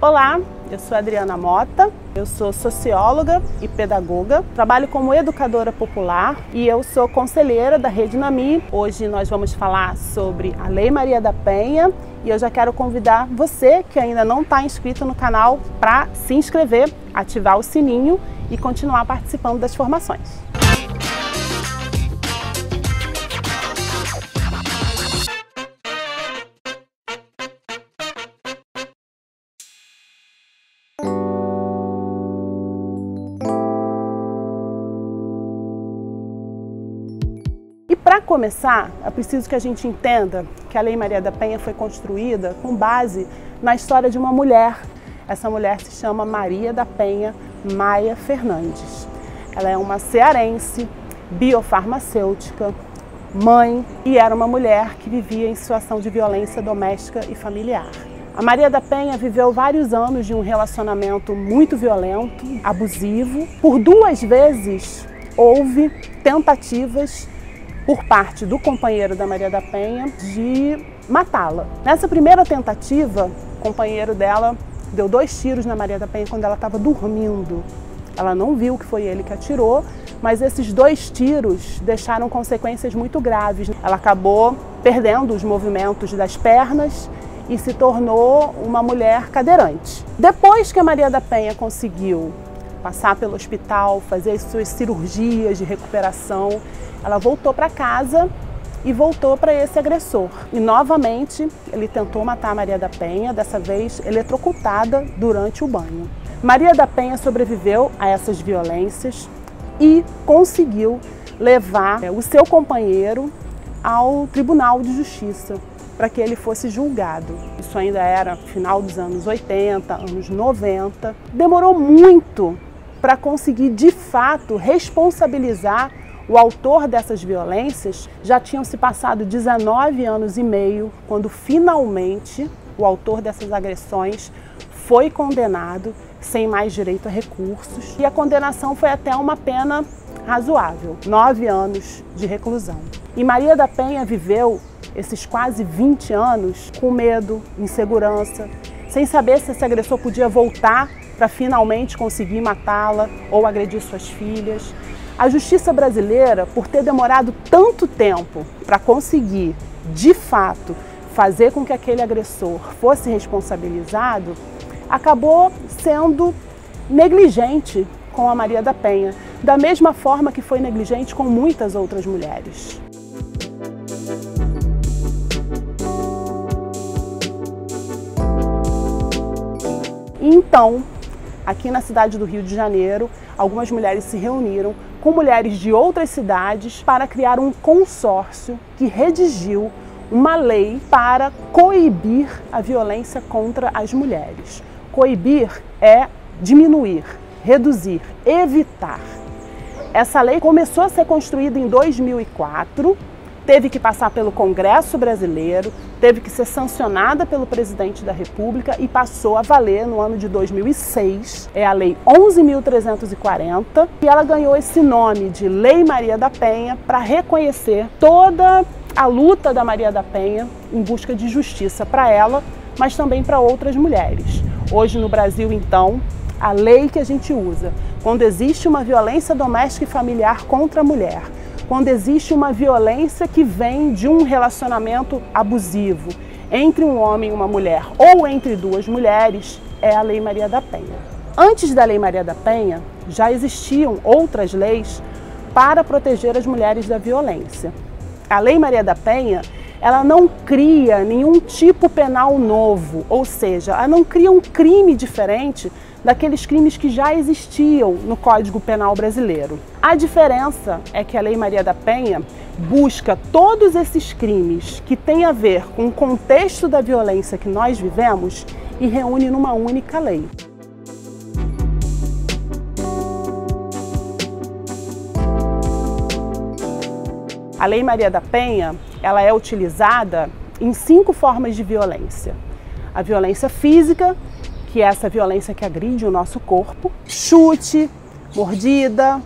Olá, eu sou Adriana Mota, eu sou socióloga e pedagoga, trabalho como educadora popular e eu sou conselheira da Rede NAMI. Hoje nós vamos falar sobre a Lei Maria da Penha e eu já quero convidar você que ainda não está inscrito no canal para se inscrever, ativar o sininho e continuar participando das formações. E para começar, é preciso que a gente entenda que a Lei Maria da Penha foi construída com base na história de uma mulher. Essa mulher se chama Maria da Penha Maia Fernandes. Ela é uma cearense, biofarmacêutica, mãe e era uma mulher que vivia em situação de violência doméstica e familiar. A Maria da Penha viveu vários anos de um relacionamento muito violento, abusivo. Por 2 vezes houve tentativas por parte do companheiro da Maria da Penha de matá-la. Nessa primeira tentativa, o companheiro dela deu 2 tiros na Maria da Penha quando ela estava dormindo. Ela não viu que foi ele que atirou, mas esses 2 tiros deixaram consequências muito graves. Ela acabou perdendo os movimentos das pernas e se tornou uma mulher cadeirante. Depois que a Maria da Penha conseguiu passar pelo hospital, fazer as suas cirurgias de recuperação, ela voltou para casa e voltou para esse agressor. E novamente ele tentou matar a Maria da Penha, dessa vez eletrocutada durante o banho. Maria da Penha sobreviveu a essas violências e conseguiu levar o seu companheiro ao Tribunal de Justiça para que ele fosse julgado. Isso ainda era final dos anos 80, anos 90. Demorou muito para conseguir de fato responsabilizar o autor dessas violências. Já tinham se passado 19 anos e meio quando finalmente o autor dessas agressões foi condenado sem mais direito a recursos. E a condenação foi até uma pena razoável, 9 anos de reclusão. E Maria da Penha viveu esses quase 20 anos com medo, insegurança, sem saber se esse agressor podia voltar para finalmente conseguir matá-la ou agredir suas filhas. A justiça brasileira, por ter demorado tanto tempo para conseguir, de fato, fazer com que aquele agressor fosse responsabilizado, acabou sendo negligente com a Maria da Penha, da mesma forma que foi negligente com muitas outras mulheres. Então, aqui na cidade do Rio de Janeiro, algumas mulheres se reuniram com mulheres de outras cidades para criar um consórcio que redigiu uma lei para coibir a violência contra as mulheres. Coibir é diminuir, reduzir, evitar. Essa lei começou a ser construída em 2004, teve que passar pelo Congresso Brasileiro, teve que ser sancionada pelo Presidente da República e passou a valer no ano de 2006. É a Lei 11.340 e ela ganhou esse nome de Lei Maria da Penha para reconhecer toda a luta da Maria da Penha em busca de justiça para ela, mas também para outras mulheres. Hoje no Brasil, então, a lei que a gente usa quando existe uma violência doméstica e familiar contra a mulher, quando existe uma violência que vem de um relacionamento abusivo entre um homem e uma mulher ou entre 2 mulheres, é a Lei Maria da Penha. Antes da Lei Maria da Penha, já existiam outras leis para proteger as mulheres da violência. A Lei Maria da Penha, ela não cria nenhum tipo penal novo, ou seja, ela não cria um crime diferente daqueles crimes que já existiam no Código Penal brasileiro. A diferença é que a Lei Maria da Penha busca todos esses crimes que têm a ver com o contexto da violência que nós vivemos e reúne numa única lei. A Lei Maria da Penha, ela é utilizada em 5 formas de violência. A violência física, que é essa violência que agride o nosso corpo, chute, mordida,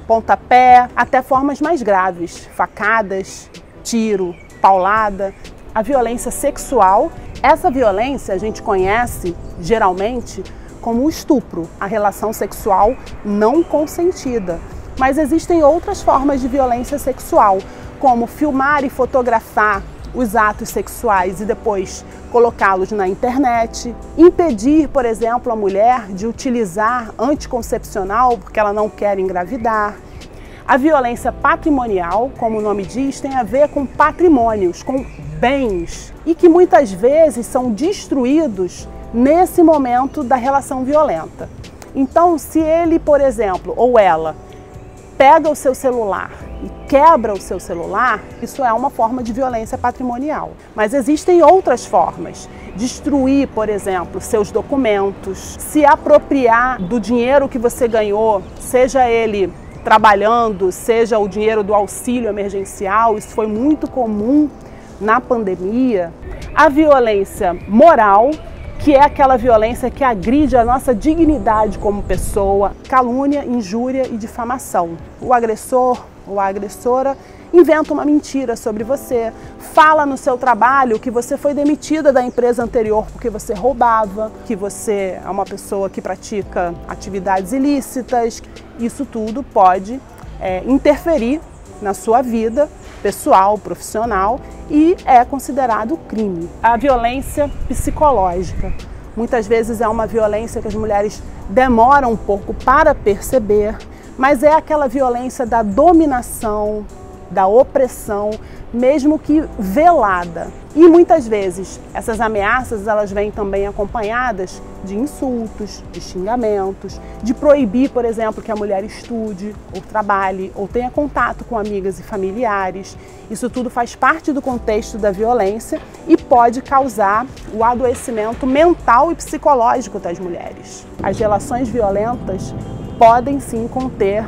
pontapé, até formas mais graves, facadas, tiro, paulada. A violência sexual, Essa violência a gente conhece, geralmente, como o estupro, a relação sexual não consentida. Mas existem outras formas de violência sexual, como filmar e fotografar os atos sexuais e depois colocá-los na internet, impedir, por exemplo, a mulher de utilizar anticoncepcional porque ela não quer engravidar. A violência patrimonial, como o nome diz, tem a ver com patrimônios, com bens, e que muitas vezes são destruídos nesse momento da relação violenta. Então, se ele, por exemplo, ou ela, pega o seu celular e quebra o seu celular, isso é uma forma de violência patrimonial. Mas existem outras formas. Destruir, por exemplo, seus documentos, se apropriar do dinheiro que você ganhou, seja ele trabalhando, seja o dinheiro do auxílio emergencial, isso foi muito comum na pandemia. A violência moral, que é aquela violência que agride a nossa dignidade como pessoa, calúnia, injúria e difamação. O agressor ou a agressora inventa uma mentira sobre você, fala no seu trabalho que você foi demitida da empresa anterior porque você roubava, que você é uma pessoa que pratica atividades ilícitas. Isso tudo pode interferir na sua vida pessoal, profissional, e é considerado crime. A violência psicológica. Muitas vezes é uma violência que as mulheres demoram um pouco para perceber, mas é aquela violência da dominação, da opressão, mesmo que velada. E muitas vezes essas ameaças elas vêm também acompanhadas de insultos, de xingamentos, de proibir, por exemplo, que a mulher estude, ou trabalhe, ou tenha contato com amigas e familiares. Isso tudo faz parte do contexto da violência e pode causar o adoecimento mental e psicológico das mulheres. As relações violentas podem sim conter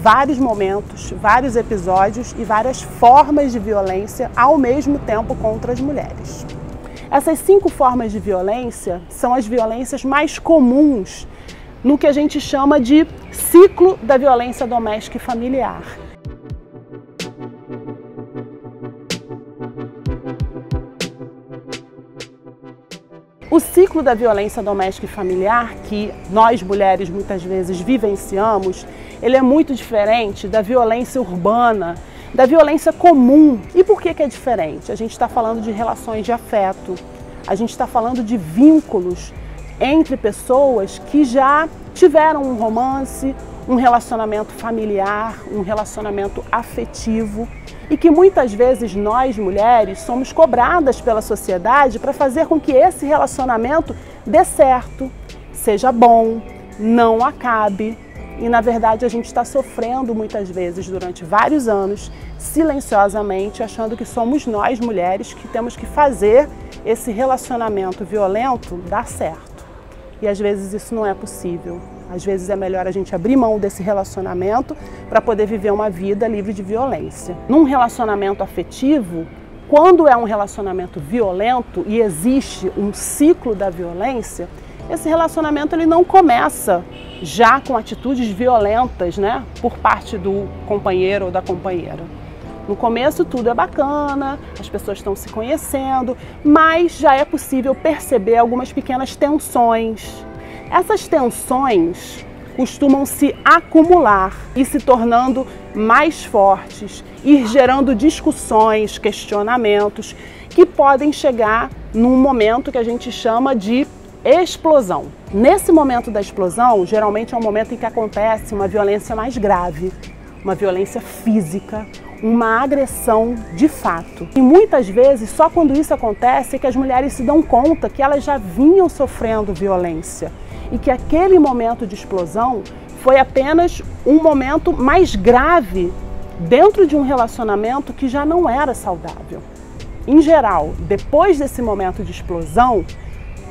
vários momentos, vários episódios e várias formas de violência ao mesmo tempo contra as mulheres. Essas 5 formas de violência são as violências mais comuns no que a gente chama de ciclo da violência doméstica e familiar. O ciclo da violência doméstica e familiar, que nós mulheres muitas vezes vivenciamos, ele é muito diferente da violência urbana, da violência comum. E por que é diferente? A gente está falando de relações de afeto, a gente está falando de vínculos entre pessoas que já tiveram um romance, um relacionamento familiar, um relacionamento afetivo, e que muitas vezes nós, mulheres, somos cobradas pela sociedade para fazer com que esse relacionamento dê certo, seja bom, não acabe. E, na verdade, a gente está sofrendo muitas vezes durante vários anos, silenciosamente, achando que somos nós, mulheres, que temos que fazer esse relacionamento violento dar certo. E às vezes isso não é possível. Às vezes é melhor a gente abrir mão desse relacionamento para poder viver uma vida livre de violência. Num relacionamento afetivo, quando é um relacionamento violento e existe um ciclo da violência, esse relacionamento ele não começa já com atitudes violentas, né, por parte do companheiro ou da companheira. No começo tudo é bacana, as pessoas estão se conhecendo, mas já é possível perceber algumas pequenas tensões. Essas tensões costumam se acumular e se tornando mais fortes, ir gerando discussões, questionamentos, que podem chegar num momento que a gente chama de explosão. Nesse momento da explosão, geralmente é um momento em que acontece uma violência mais grave, uma violência física, uma agressão de fato. E muitas vezes, só quando isso acontece é que as mulheres se dão conta que elas já vinham sofrendo violência e que aquele momento de explosão foi apenas um momento mais grave dentro de um relacionamento que já não era saudável. Em geral, depois desse momento de explosão,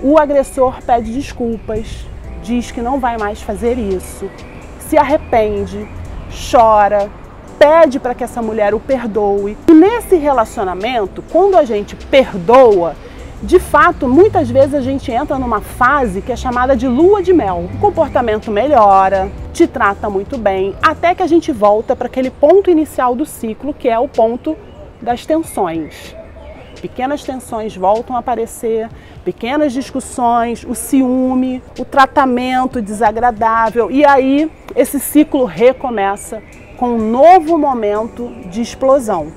o agressor pede desculpas, diz que não vai mais fazer isso, se arrepende, chora, pede para que essa mulher o perdoe. E nesse relacionamento, quando a gente perdoa, de fato, muitas vezes a gente entra numa fase que é chamada de lua de mel. O comportamento melhora, te trata muito bem, até que a gente volta para aquele ponto inicial do ciclo, que é o ponto das tensões. pequenas tensões voltam a aparecer, pequenas discussões, o ciúme, o tratamento desagradável, e aí esse ciclo recomeça com um novo momento de explosão.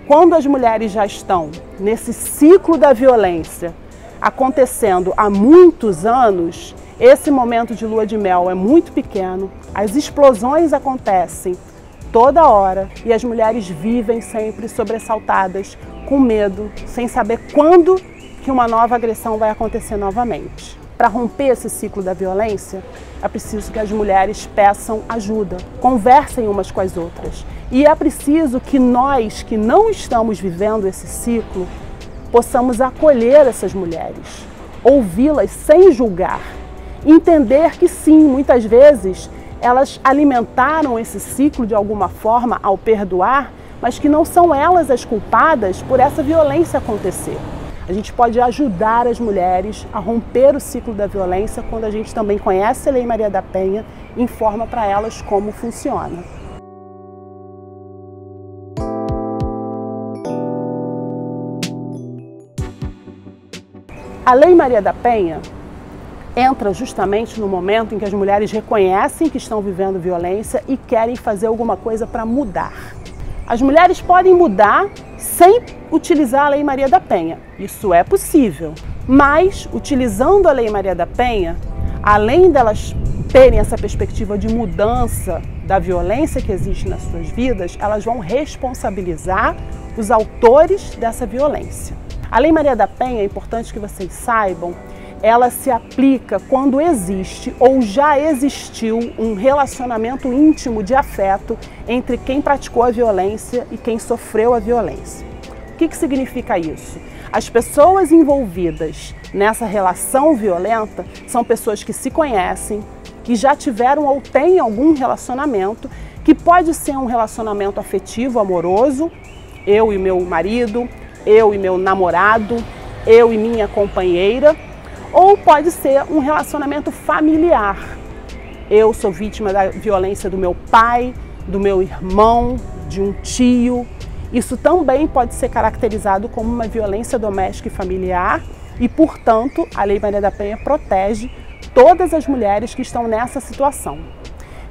Quando as mulheres já estão nesse ciclo da violência acontecendo há muitos anos, esse momento de lua de mel é muito pequeno, as explosões acontecem toda hora e as mulheres vivem sempre sobressaltadas, com medo, sem saber quando que uma nova agressão vai acontecer novamente. Para romper esse ciclo da violência, é preciso que as mulheres peçam ajuda, conversem umas com as outras. E é preciso que nós, que não estamos vivendo esse ciclo, possamos acolher essas mulheres, ouvi-las sem julgar, entender que sim, muitas vezes elas alimentaram esse ciclo de alguma forma ao perdoar, mas que não são elas as culpadas por essa violência acontecer. A gente pode ajudar as mulheres a romper o ciclo da violência quando a gente também conhece a Lei Maria da Penha e informa para elas como funciona. A Lei Maria da Penha entra justamente no momento em que as mulheres reconhecem que estão vivendo violência e querem fazer alguma coisa para mudar. As mulheres podem mudar sem utilizar a Lei Maria da Penha. Isso é possível. Mas, utilizando a Lei Maria da Penha, além delas terem essa perspectiva de mudança da violência que existe nas suas vidas, elas vão responsabilizar os autores dessa violência. A Lei Maria da Penha, é importante que vocês saibam, ela se aplica quando existe ou já existiu um relacionamento íntimo de afeto entre quem praticou a violência e quem sofreu a violência. O que significa isso? As pessoas envolvidas nessa relação violenta são pessoas que se conhecem, que já tiveram ou têm algum relacionamento, que pode ser um relacionamento afetivo, amoroso, eu e meu marido, eu e meu namorado, eu e minha companheira, ou pode ser um relacionamento familiar. Eu sou vítima da violência do meu pai, do meu irmão, de um tio. Isso também pode ser caracterizado como uma violência doméstica e familiar e, portanto, a Lei Maria da Penha protege todas as mulheres que estão nessa situação.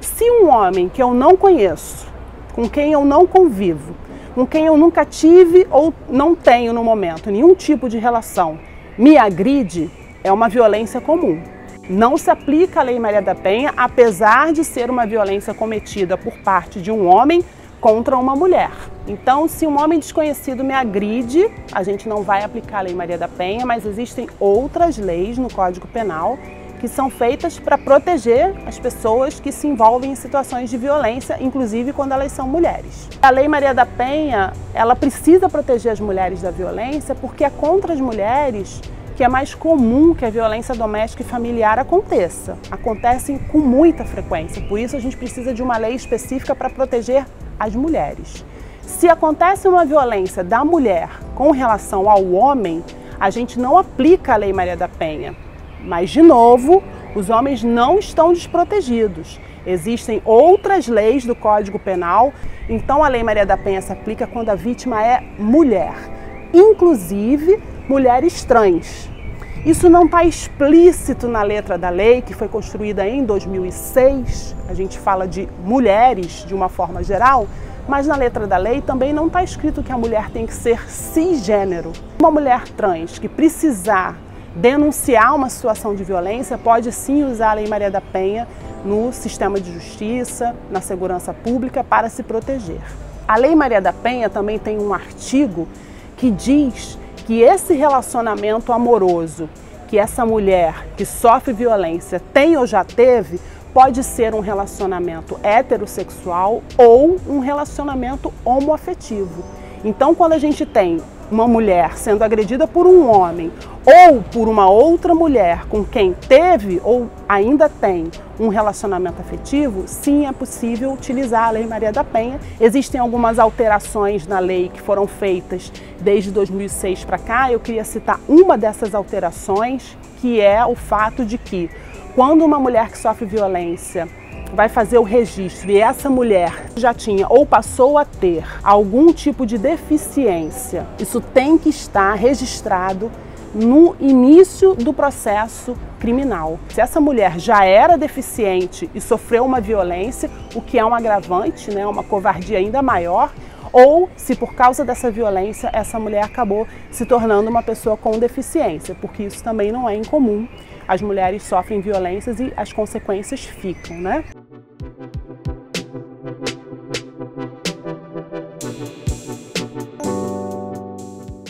Se um homem que eu não conheço, com quem eu não convivo, com quem eu nunca tive ou não tenho no momento nenhum tipo de relação, me agride, é uma violência comum. Não se aplica a Lei Maria da Penha, apesar de ser uma violência cometida por parte de um homem contra uma mulher. Então, se um homem desconhecido me agride, a gente não vai aplicar a Lei Maria da Penha, mas existem outras leis no Código Penal que são feitas para proteger as pessoas que se envolvem em situações de violência, inclusive quando elas são mulheres. A Lei Maria da Penha, ela precisa proteger as mulheres da violência porque é contra as mulheres que é mais comum que a violência doméstica e familiar aconteça. Acontecem com muita frequência, por isso a gente precisa de uma lei específica para proteger as mulheres. Se acontece uma violência da mulher com relação ao homem, a gente não aplica a Lei Maria da Penha. Mas, de novo, os homens não estão desprotegidos. Existem outras leis do Código Penal, então a Lei Maria da Penha se aplica quando a vítima é mulher, inclusive mulheres trans. Isso não está explícito na letra da lei, que foi construída em 2006, a gente fala de mulheres de uma forma geral, mas na letra da lei também não está escrito que a mulher tem que ser cisgênero. Uma mulher trans que precisar denunciar uma situação de violência pode sim usar a Lei Maria da Penha no sistema de justiça, na segurança pública para se proteger. A Lei Maria da Penha também tem um artigo que diz que esse relacionamento amoroso que essa mulher que sofre violência tem ou já teve pode ser um relacionamento heterossexual ou um relacionamento homoafetivo. Então, quando a gente tem uma mulher sendo agredida por um homem ou por uma outra mulher com quem teve ou ainda tem um relacionamento afetivo, sim, é possível utilizar a Lei Maria da Penha. Existem algumas alterações na lei que foram feitas desde 2006 para cá. Eu queria citar uma dessas alterações, que é o fato de que quando uma mulher que sofre violência vai fazer o registro e essa mulher já tinha ou passou a ter algum tipo de deficiência, isso tem que estar registrado no início do processo criminal. Se essa mulher já era deficiente e sofreu uma violência, o que é um agravante, né, uma covardia ainda maior, ou se por causa dessa violência essa mulher acabou se tornando uma pessoa com deficiência, porque isso também não é incomum. As mulheres sofrem violências e as consequências ficam, né?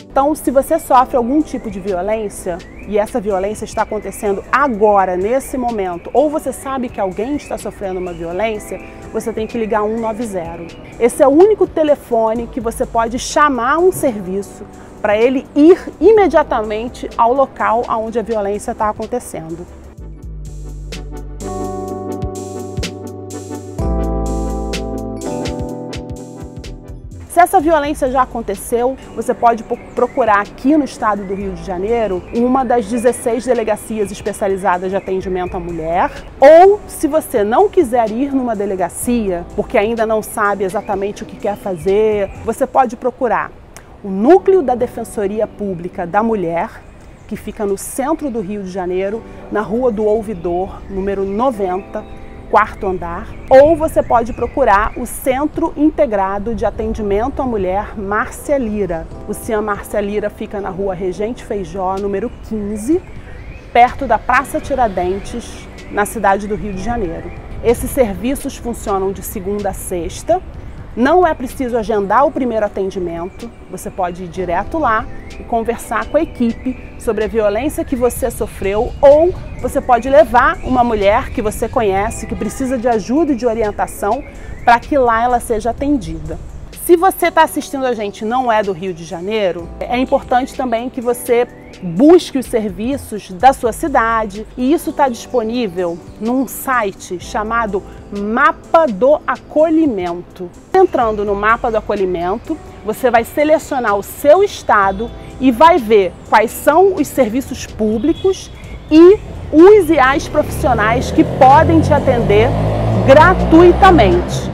Então, se você sofre algum tipo de violência e essa violência está acontecendo agora, nesse momento, ou você sabe que alguém está sofrendo uma violência, você tem que ligar 190. Esse é o único telefone que você pode chamar um serviço para ele ir imediatamente ao local onde a violência está acontecendo. Se essa violência já aconteceu, você pode procurar aqui no estado do Rio de Janeiro uma das 16 delegacias especializadas de atendimento à mulher, ou se você não quiser ir numa delegacia, porque ainda não sabe exatamente o que quer fazer, você pode procurar o Núcleo da Defensoria Pública da Mulher, que fica no centro do Rio de Janeiro, na Rua do Ouvidor, número 90, 4º andar, ou você pode procurar o Centro Integrado de Atendimento à Mulher Márcia Lira. O CIAM Márcia Lira fica na Rua Regente Feijó, número 15, perto da Praça Tiradentes, na cidade do Rio de Janeiro. Esses serviços funcionam de segunda a sexta. Não é preciso agendar o primeiro atendimento, você pode ir direto lá e conversar com a equipe sobre a violência que você sofreu, ou você pode levar uma mulher que você conhece, que precisa de ajuda e de orientação, para que lá ela seja atendida. Se você está assistindo a gente e não é do Rio de Janeiro, é importante também que você busque os serviços da sua cidade, e isso está disponível num site chamado Mapa do Acolhimento. Entrando no Mapa do Acolhimento, você vai selecionar o seu estado e vai ver quais são os serviços públicos e os e as profissionais que podem te atender gratuitamente.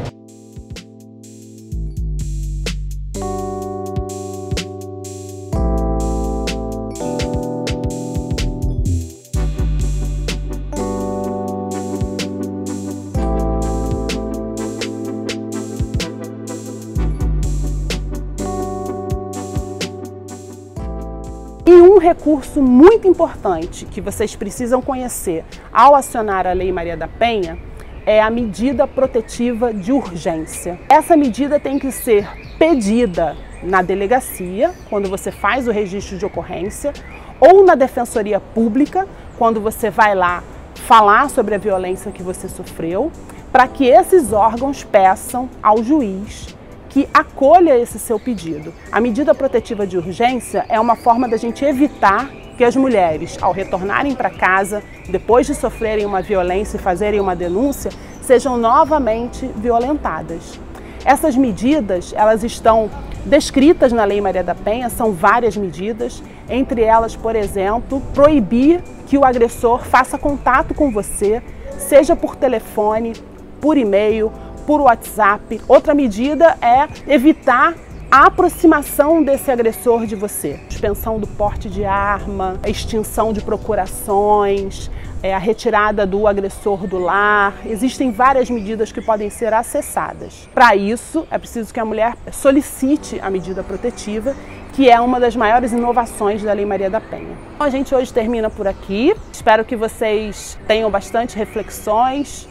E um recurso muito importante que vocês precisam conhecer ao acionar a Lei Maria da Penha é a medida protetiva de urgência. Essa medida tem que ser pedida na delegacia, quando você faz o registro de ocorrência, ou na Defensoria Pública, quando você vai lá falar sobre a violência que você sofreu, para que esses órgãos peçam ao juiz que acolha esse seu pedido. A medida protetiva de urgência é uma forma da gente evitar que as mulheres, ao retornarem para casa, depois de sofrerem uma violência e fazerem uma denúncia, sejam novamente violentadas. Essas medidas, elas estão descritas na Lei Maria da Penha, são várias medidas, entre elas, por exemplo, proibir que o agressor faça contato com você, seja por telefone, por e-mail, por WhatsApp. Outra medida é evitar a aproximação desse agressor de você. Suspensão do porte de arma, a extinção de procurações, a retirada do agressor do lar. Existem várias medidas que podem ser acessadas. Para isso, é preciso que a mulher solicite a medida protetiva, que é uma das maiores inovações da Lei Maria da Penha. Então, a gente hoje termina por aqui. Espero que vocês tenham bastante reflexões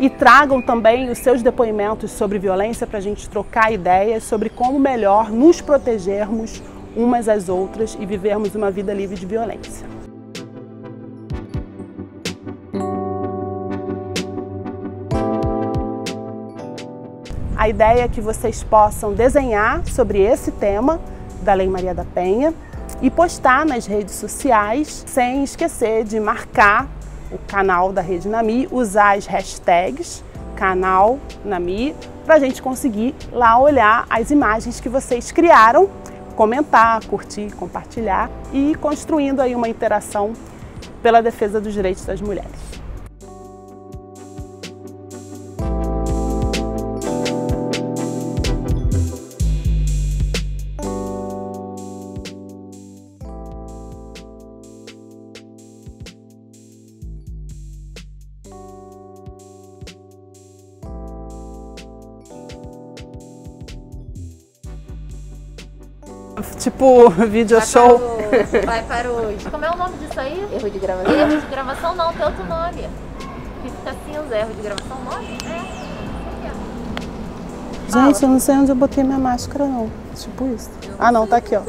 e tragam também os seus depoimentos sobre violência para a gente trocar ideias sobre como melhor nos protegermos umas às outras e vivermos uma vida livre de violência. A ideia é que vocês possam desenhar sobre esse tema da Lei Maria da Penha e postar nas redes sociais, sem esquecer de marcar o canal da Rede Nami, usar as hashtags canal Nami, para a gente conseguir lá olhar as imagens que vocês criaram, comentar, curtir, compartilhar e construindo aí uma interação pela defesa dos direitos das mulheres. Tipo, video show. Vai para o... Como é o nome disso aí? Erro de gravação. Erro de gravação não, tem outro nome. Que fica cinza, erro de gravação, nome? Gente, eu não sei onde eu botei minha máscara, não. Tipo isso. Ah, não, tá aqui, ó.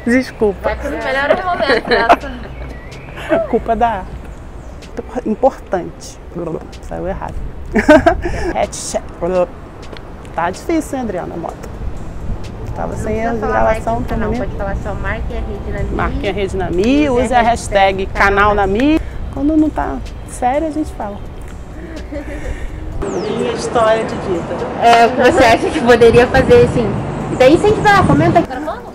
Desculpa. Vai para os melhores momentos dessa. Culpa da... Importante. Saiu errado. Headset. Tá difícil, hein, Adriana, a moto. Tava sem erro de gravação também. também. Pode falar só marque a rede na Mi. Marque a rede na Mi, use a hashtag canal na Mi. Quando não tá sério, a gente fala. Minha história de vida. O que você acha que poderia fazer, assim? Daí incentivar, comenta aqui. Gravando?